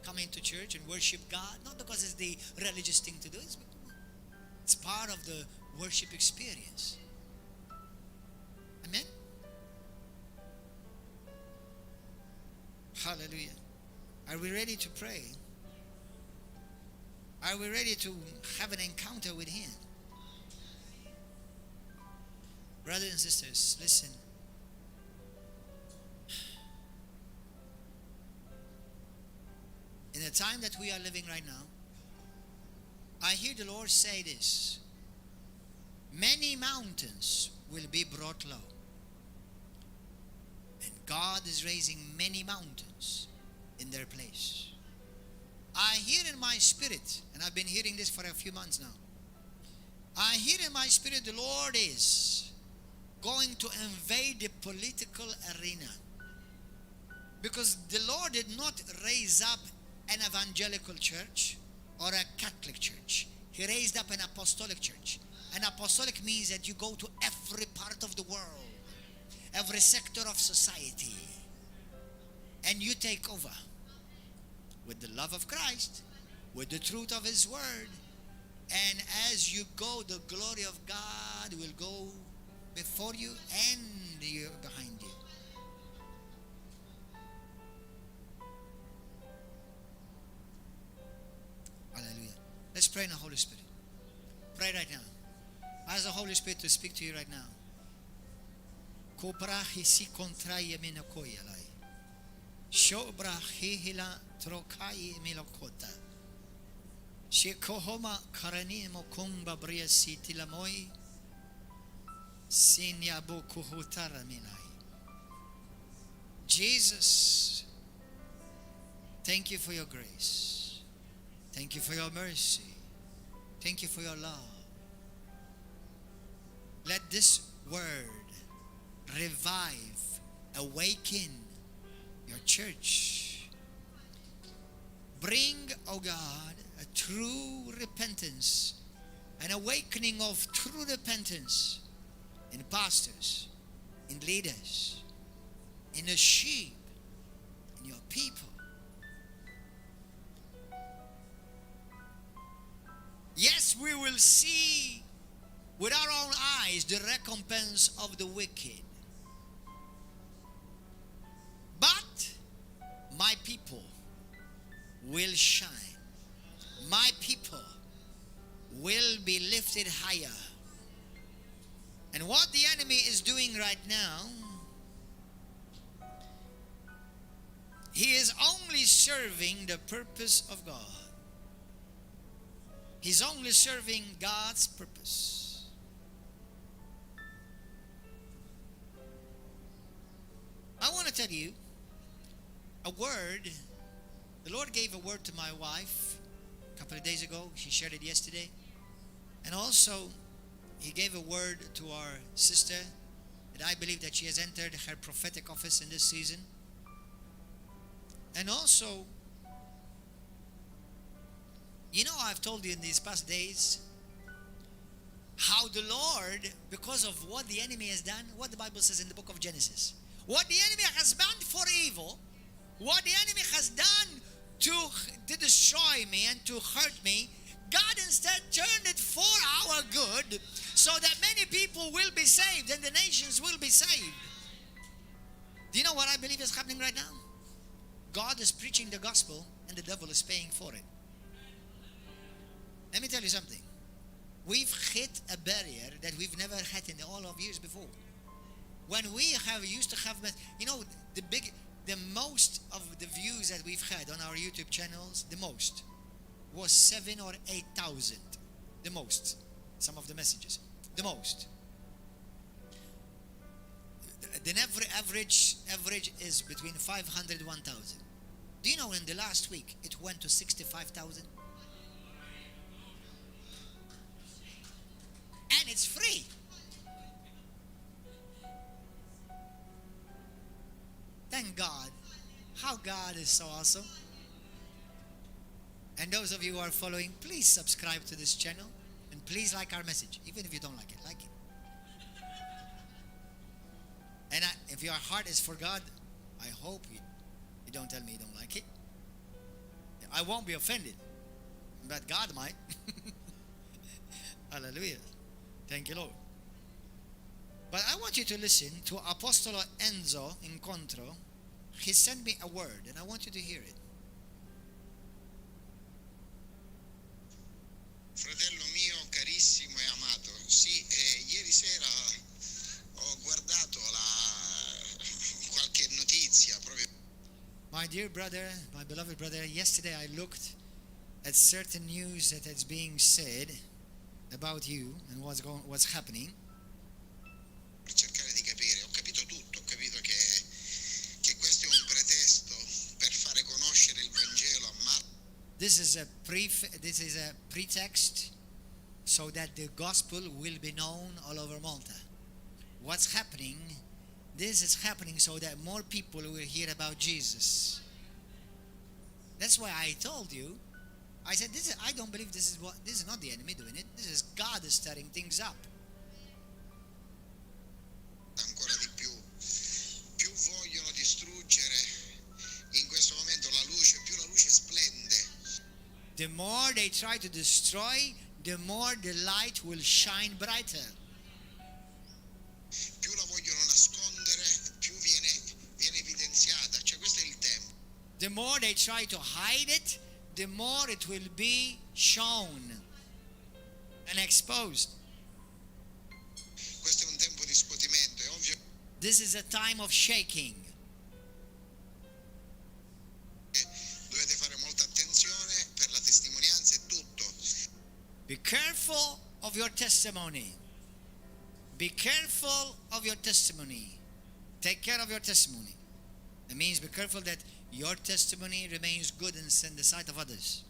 coming to church and worship God, not because it's the religious thing to do, it's part of the worship experience. Amen? Hallelujah. Are we ready to pray? Are we ready to have an encounter with Him? Brothers and sisters, listen. In the time that we are living right now, I hear the Lord say this: many mountains will be brought low. And God is raising many mountains in their place. I hear in my spirit, and I've been hearing this for a few months now, I hear in my spirit the Lord is going to invade the political arena. Because the Lord did not raise up an evangelical church or a Catholic church. He raised up an apostolic church. An apostolic means that you go to every part of the world, every sector of society, and you take over with the love of Christ, with the truth of His word. And as you go, the glory of God will go before you and behind you. Just pray in the Holy Spirit. Pray right now. Ask the Holy Spirit to speak to you right now. Koprahi si kontraye minakoyalai. Shobrahi hila trokai milokota. Shekohoma karani mokumba briasi tilamoi. Sinyabu kuhutara minai. Jesus, thank you for your grace. Thank you for your mercy. Thank you for your love. Let this word revive, awaken your church. Bring, oh God, a true repentance, an awakening of true repentance in pastors, in leaders, in the sheep, in your people. Yes, we will see with our own eyes the recompense of the wicked. But my people will shine. My people will be lifted higher. And what the enemy is doing right now, he is only serving the purpose of God. He's only serving God's purpose. I want to tell you a word. The Lord gave a word to my wife a couple of days ago. She shared it yesterday. And also, He gave a word to our sister that I believe that she has entered her prophetic office in this season. And also, you know, I've told you in these past days how the Lord, because of what the enemy has done, what the Bible says in the book of Genesis, what the enemy has meant for evil, what the enemy has done to destroy me and to hurt me, God instead turned it for our good, so that many people will be saved and the nations will be saved. Do you know what I believe is happening right now? God is preaching the gospel and the devil is paying for it. Let me tell you something. We've hit a barrier that we've never had in all of years before. When we used to have, you know, the most of the views that we've had on our YouTube channels, the most was 7,000 or 8,000. The most. Some of the messages. The most. The average is between 500 and 1,000. Do you know in the last week it went to 65,000? And it's free. Thank God. How God is so awesome. And those of you who are following, please subscribe to this channel and please like our message. Even if you don't like it, like it. And if your heart is for God, I hope you don't tell me you don't like it. I won't be offended, but God might. Hallelujah. Thank you, Lord. But I want you to listen to Apostolo Enzo Incontro. He sent me a word and I want you to hear it. Fratello mio carissimo e amato, sì, ieri sera ho guardato qualche notizia proprio. My dear brother, my beloved brother, yesterday I looked at certain news that is being said about you and what's happening. Per cercare di capire, ho capito tutto, ho capito che questo è un pretesto per fare conoscere il Vangelo a Malta. This is a pretext so that the gospel will be known all over Malta. What's happening? This is happening so that more people will hear about Jesus. That's why I told you. I said, I don't believe this is not the enemy doing it. This is God is stirring things up. Ancora di più vogliono distruggere in questo momento la luce, più la luce splende. The more they try to destroy, the more the light will shine brighter. Più la vogliono nascondere, più viene evidenziata. Cioè questo è il tempo. The more they try to hide it, the more it will be shown and exposed. Questo è un tempo di scuotimento, è ovvio This is a time of shaking. che dovete fare molta attenzione per la testimonianza e tutto. Be careful of your testimony. Be careful of your testimony. Take care of your testimony. It means be careful that your testimony remains good in the sight of others.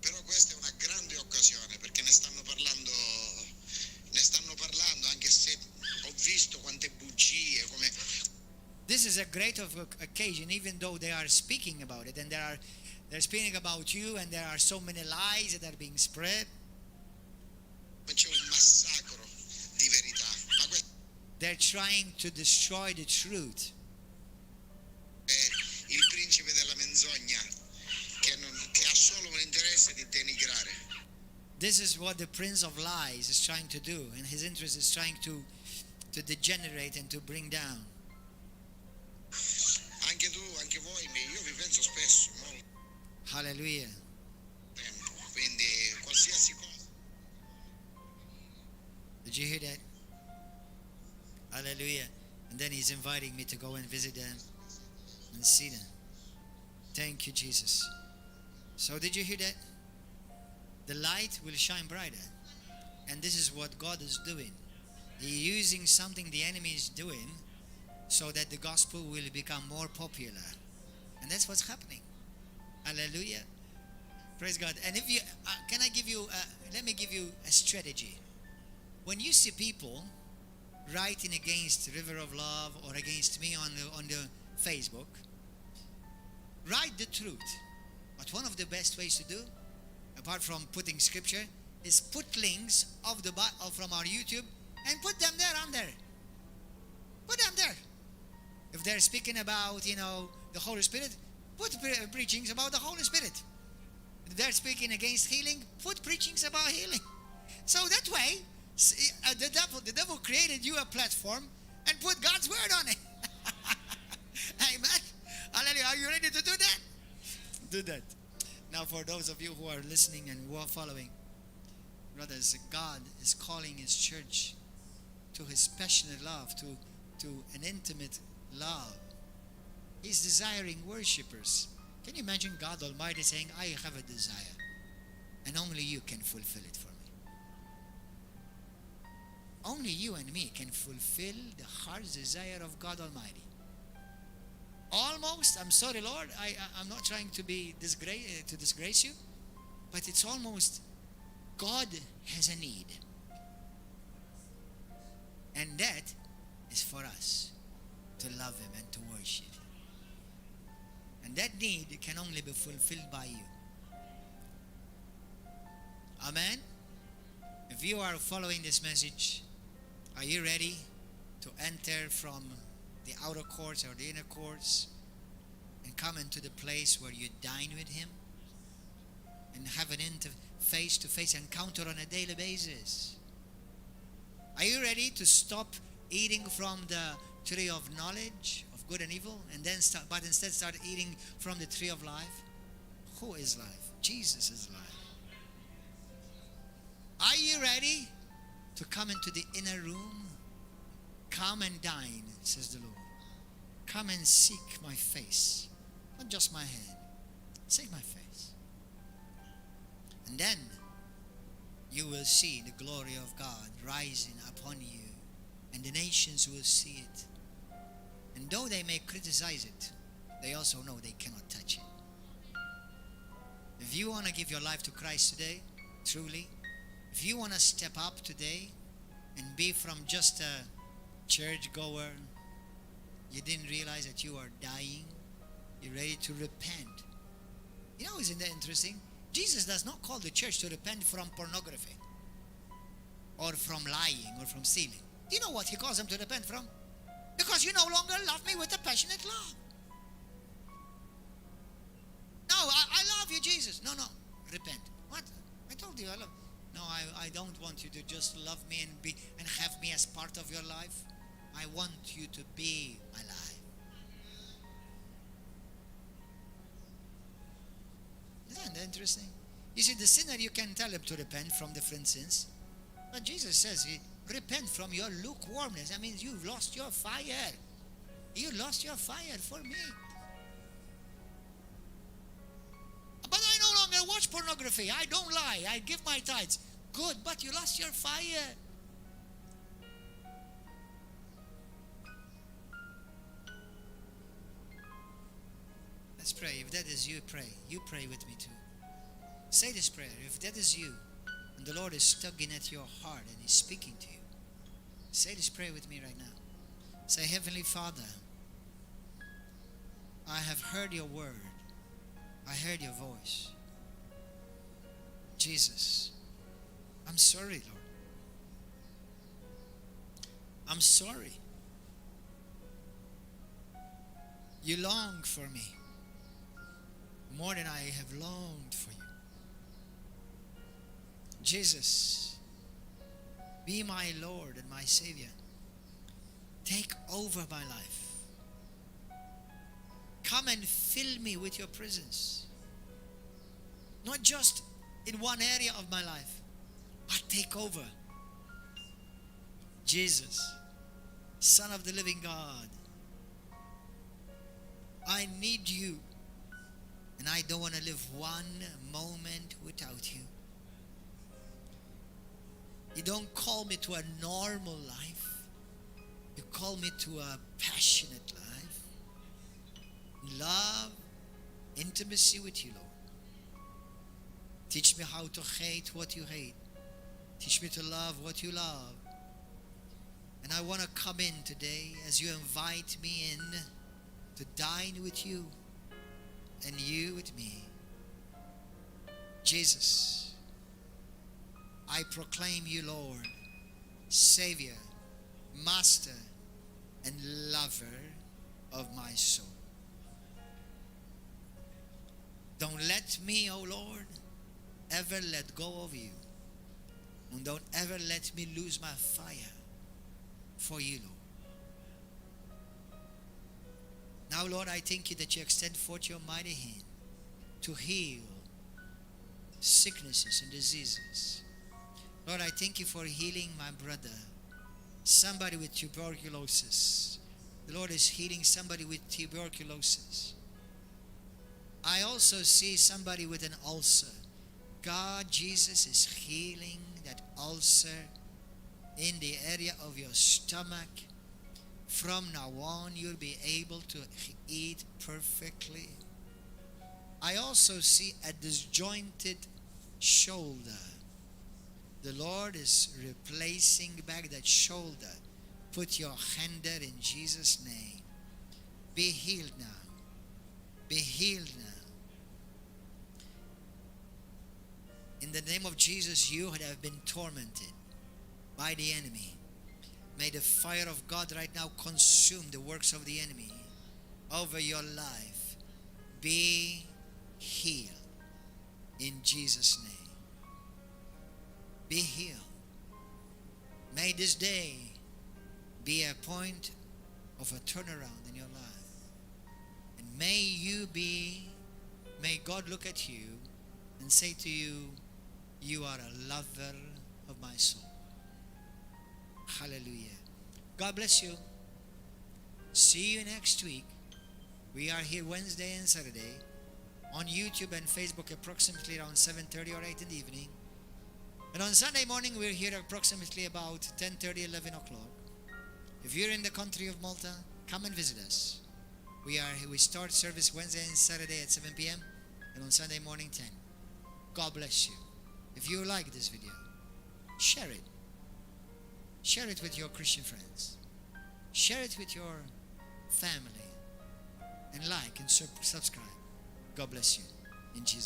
Però questa è una grande occasione perché ne stanno parlando anche se ho visto quante bugie, come This is a great occasion, even though they are speaking about it, and they're speaking about you, and there are so many lies that are being spread. c'è un massacro di verità. Ma questo They're trying to destroy the truth. è il principe della menzogna che ha solo un interesse di denigrare. This is what the Prince of Lies is trying to do, and his interest is trying to degenerate and to bring down. Anche tu, anche voi, io vi penso spesso, molto Hallelujah. tempo, quindi qualsiasi cosa. Did you hear that? Hallelujah. And then he's inviting me to go and visit them and see them. Thank you, Jesus. So did you hear that? The light will shine brighter. And this is what God is doing. He's using something the enemy is doing so that the gospel will become more popular. And that's what's happening. Hallelujah. Praise God. And if you, let me give you a strategy. When you see people writing against River of Love or against me on the Facebook, write the truth. But one of the best ways to do, apart from putting scripture, is put links of the from our YouTube and put them there under. Put them there. If they're speaking about, the Holy Spirit, put preachings about the Holy Spirit. If they're speaking against healing, put preachings about healing. So that way, the devil created you a platform and put God's word on it. Amen. Hallelujah. Are you ready to do that? Do that. Now, for those of you who are listening and who are following, brothers, God is calling His church to His passionate love, to an intimate love. He's desiring worshippers. Can you imagine God Almighty saying, I have a desire, and only you can fulfill it for me? Only you and me can fulfill the heart's desire of God Almighty. Almost, I'm sorry, Lord, I'm not trying to disgrace you, but it's almost God has a need. And that is for us to love Him and to worship Him. And that need can only be fulfilled by you. Amen? If you are following this message, are you ready to enter from the outer courts or the inner courts and come into the place where you dine with Him and have an face-to-face encounter on a daily basis? Are you ready to stop eating from the tree of knowledge of good and evil and then instead start eating from the tree of life? Who is life? Jesus is life. Are you ready to come into the inner room? Come and dine, says the Lord. Come and seek my face. Not just my hand. Seek my face. And then you will see the glory of God rising upon you, and the nations will see it. And though they may criticize it, they also know they cannot touch it. If you want to give your life to Christ today, truly, if you want to step up today and be from just a churchgoer, you didn't realize that you are dying, you're ready to repent. Isn't that interesting? Jesus does not call the church to repent from pornography or from lying or from stealing. Do you know what He calls them to repent from? Because you no longer love me with a passionate love. No, I love you, Jesus. No, repent. What? I told you I love. No, I don't want you to just love me and have me as part of your life. I want you to be my life. Isn't that interesting? You see, the sinner, you can tell him to repent from different sins. But Jesus says, repent from your lukewarmness. That means you've lost your fire. You lost your fire for me. But I no longer watch pornography. I don't lie. I give my tithes. Good, but you lost your fire. Let's pray. If that is you, pray. You pray with me too. Say this prayer. If that is you, and the Lord is tugging at your heart and He's speaking to you, say this prayer with me right now. Say, Heavenly Father, I have heard your word. I heard your voice. Jesus, I'm sorry, Lord. I'm sorry. You long for me more than I have longed for you. Jesus, be my Lord and my Savior. Take over my life. Come and fill me with your presence. Not just in one area of my life, but take over. Jesus, Son of the living God, I need you, and I don't want to live one moment without you. You don't call me to a normal life. You call me to a passionate life. Love, intimacy with you, Lord. Teach me how to hate what you hate. Teach me to love what you love. And I want to come in today as you invite me in to dine with you and you with me. Jesus, I proclaim you, Lord, Savior, Master, and Lover of my soul. Don't let me, oh Lord, ever let go of you. And don't ever let me lose my fire for you, Lord. Now, Lord, I thank you that you extend forth your mighty hand to heal sicknesses and diseases. Lord, I thank you for healing my brother, somebody with tuberculosis. The Lord is healing somebody with tuberculosis. I also see somebody with an ulcer. God, Jesus is healing that ulcer in the area of your stomach. From now on, you'll be able to eat perfectly. I also see a disjointed shoulder. The Lord is replacing back that shoulder. Put your hand there in Jesus' name. Be healed now. Be healed now. In the name of Jesus, you have been tormented by the enemy. May the fire of God right now consume the works of the enemy over your life. Be healed in Jesus' name. Be healed. May this day be a point of a turnaround in your life. And may God look at you and say to you, you are a lover of my soul. Hallelujah. God bless you. See you next week. We are here Wednesday and Saturday on YouTube and Facebook approximately around 7:30 or 8 in the evening. And on Sunday morning we're here approximately about 10:30, 11 o'clock. If you're in the country of Malta, come and visit us. We start service Wednesday and Saturday at 7 p.m. and on Sunday morning 10. God bless you. If you like this video, share it. Share it with your Christian friends. Share it with your family. And like and subscribe. God bless you. In Jesus' name.